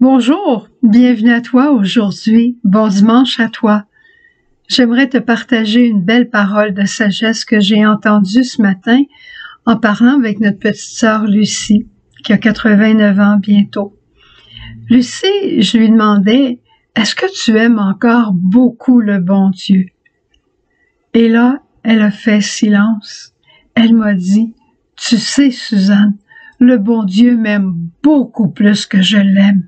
Bonjour, bienvenue à toi aujourd'hui. Bon dimanche à toi. J'aimerais te partager une belle parole de sagesse que j'ai entendue ce matin en parlant avec notre petite sœur Lucie, qui a 89 ans bientôt. Lucie, je lui demandais, est-ce que tu aimes encore beaucoup le bon Dieu? Et là, elle a fait silence. Elle m'a dit, tu sais, Suzanne, le bon Dieu m'aime beaucoup plus que je l'aime.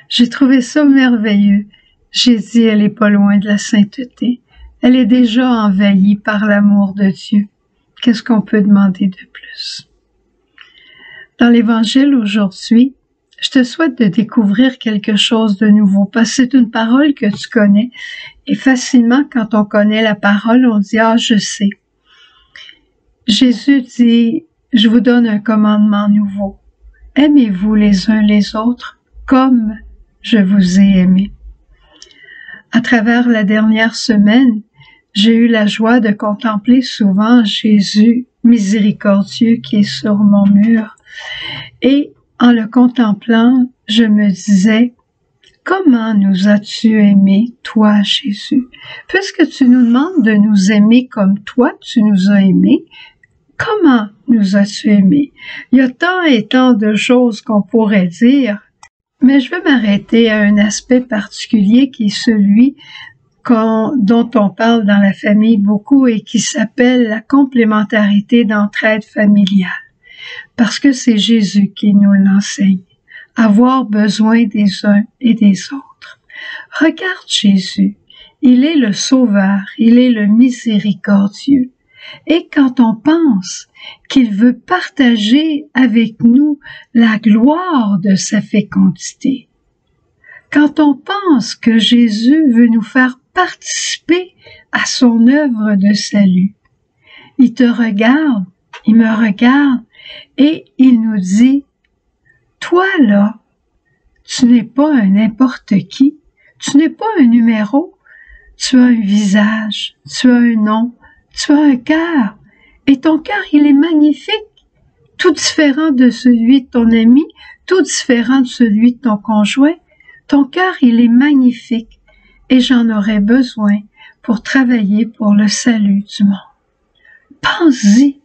J'ai trouvé ça merveilleux. J'ai dit, elle est pas loin de la sainteté. Elle est déjà envahie par l'amour de Dieu. Qu'est-ce qu'on peut demander de plus? Dans l'Évangile aujourd'hui, je te souhaite de découvrir quelque chose de nouveau, parce que c'est une parole que tu connais. Et facilement, quand on connaît la parole, on dit, ah, je sais. Jésus dit, je vous donne un commandement nouveau. Aimez-vous les uns les autres comme je vous ai aimé. À travers la dernière semaine, j'ai eu la joie de contempler souvent Jésus miséricordieux qui est sur mon mur. Et en le contemplant, je me disais, comment nous as-tu aimés, toi, Jésus? Puisque tu nous demandes de nous aimer comme toi, tu nous as aimés, comment nous as-tu aimés? Il y a tant et tant de choses qu'on pourrait dire, mais je vais m'arrêter à un aspect particulier qui est celui dont on parle dans la famille beaucoup et qui s'appelle la complémentarité d'entraide familiale. Parce que c'est Jésus qui nous l'enseigne. Avoir besoin des uns et des autres. Regarde Jésus. Il est le Sauveur. Il est le miséricordieux. Et quand on pense qu'il veut partager avec nous la gloire de sa fécondité, quand on pense que Jésus veut nous faire participer à son œuvre de salut, il te regarde, il me regarde et il nous dit, toi là, tu n'es pas un n'importe qui, tu n'es pas un numéro, tu as un visage, tu as un nom, tu as un cœur, et ton cœur, il est magnifique, tout différent de celui de ton ami, tout différent de celui de ton conjoint. Ton cœur, il est magnifique, et j'en aurais besoin pour travailler pour le salut du monde. Pense-y,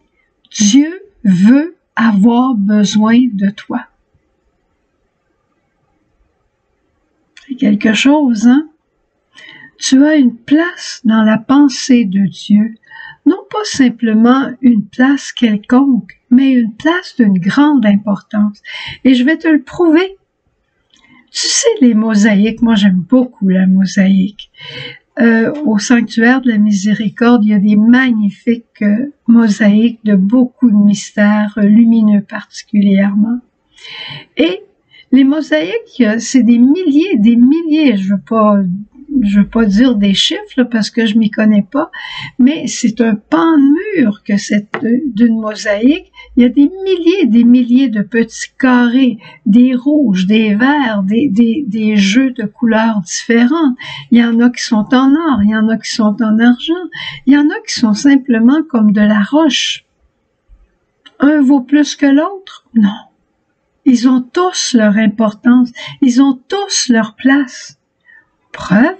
Dieu veut avoir besoin de toi. C'est quelque chose, hein? Tu as une place dans la pensée de Dieu, non pas simplement une place quelconque, mais une place d'une grande importance. Et je vais te le prouver. Tu sais, les mosaïques, moi j'aime beaucoup la mosaïque. Au sanctuaire de la miséricorde, il y a des magnifiques mosaïques de beaucoup de mystères lumineux particulièrement. Et les mosaïques, c'est des milliers, je veux pas dire des chiffres là, parce que je m'y connais pas, mais c'est un pan de mur que d'une mosaïque. Il y a des milliers de petits carrés, des rouges, des verts, des jeux de couleurs différentes. Il y en a qui sont en or, il y en a qui sont en argent, il y en a qui sont simplement comme de la roche. Un vaut plus que l'autre? Non. Ils ont tous leur importance, ils ont tous leur place. Preuve,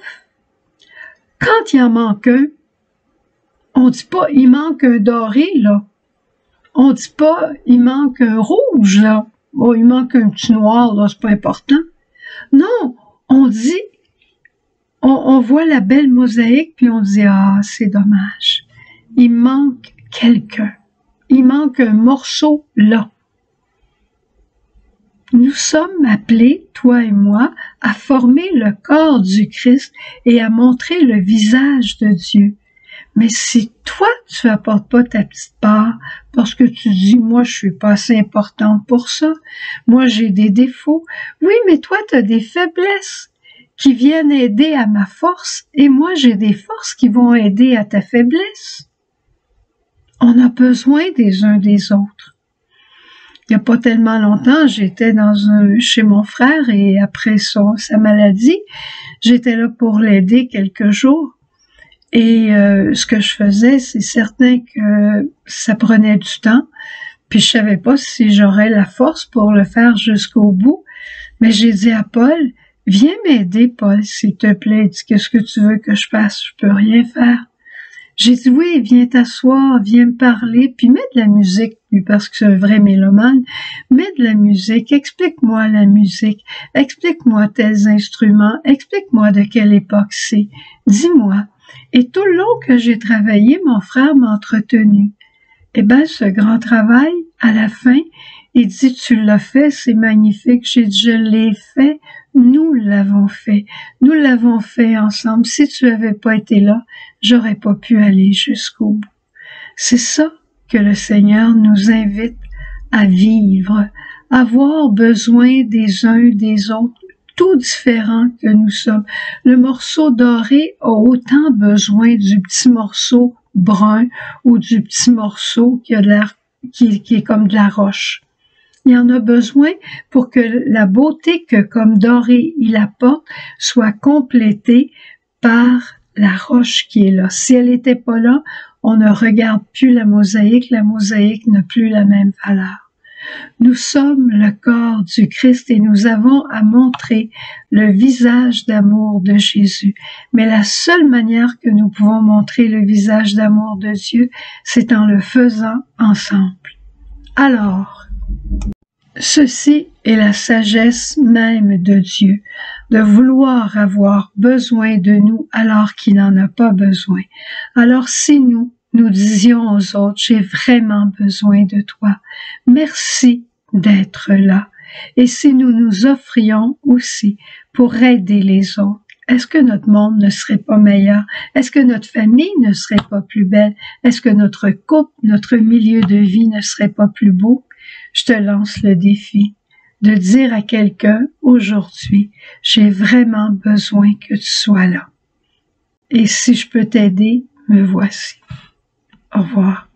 quand il en manque un, on dit pas il manque un doré, là. On dit pas il manque un rouge, là. Oh, il manque un petit noir, là, c'est pas important. Non, on dit, on voit la belle mosaïque, puis on dit, ah, c'est dommage. Il manque quelqu'un. Il manque un morceau, là. Nous sommes appelés, toi et moi, à former le corps du Christ et à montrer le visage de Dieu. Mais si toi, tu apportes pas ta petite part, parce que tu dis, moi, je suis pas assez importante pour ça, moi, j'ai des défauts. Oui, mais toi, tu as des faiblesses qui viennent aider à ma force, et moi, j'ai des forces qui vont aider à ta faiblesse. On a besoin des uns des autres. Il n'y a pas tellement longtemps, j'étais chez mon frère et après sa maladie, j'étais là pour l'aider quelques jours. Et ce que je faisais, c'est certain que ça prenait du temps. Puis je savais pas si j'aurais la force pour le faire jusqu'au bout. Mais j'ai dit à Paul, viens m'aider, Paul, s'il te plaît. Il dit, qu'est-ce que tu veux que je fasse? Je peux rien faire. J'ai dit, oui, viens t'asseoir, viens me parler, puis mets de la musique, parce que c'est un vrai mélomane, mets de la musique, explique-moi la musique, explique-moi tels instruments, explique-moi de quelle époque c'est, dis-moi. Et tout le long que j'ai travaillé, mon frère m'a entretenu. Eh bien, ce grand travail, à la fin, il dit, tu l'as fait, c'est magnifique. J'ai dit, je l'ai fait, nous l'avons fait. Nous l'avons fait ensemble. Si tu n'avais pas été là, j'aurais pas pu aller jusqu'au bout. C'est ça que le Seigneur nous invite à vivre, avoir besoin des uns des autres, tout différents que nous sommes. Le morceau doré a autant besoin du petit morceau brun ou du petit morceau qui a l'air, qui est comme de la roche. Il en a besoin pour que la beauté que comme doré il apporte soit complétée par la roche qui est là. Si elle n'était pas là, on ne regarde plus la mosaïque n'a plus la même valeur. Nous sommes le corps du Christ et nous avons à montrer le visage d'amour de Jésus. Mais la seule manière que nous pouvons montrer le visage d'amour de Dieu, c'est en le faisant ensemble. Alors, ceci est la sagesse même de Dieu, de vouloir avoir besoin de nous alors qu'il n'en a pas besoin. Alors si nous disions aux autres, j'ai vraiment besoin de toi, merci d'être là. Et si nous nous offrions aussi pour aider les autres, est-ce que notre monde ne serait pas meilleur? Est-ce que notre famille ne serait pas plus belle? Est-ce que notre couple, notre milieu de vie ne serait pas plus beau? Je te lance le défi de dire à quelqu'un aujourd'hui, j'ai vraiment besoin que tu sois là. Et si je peux t'aider, me voici. Au revoir.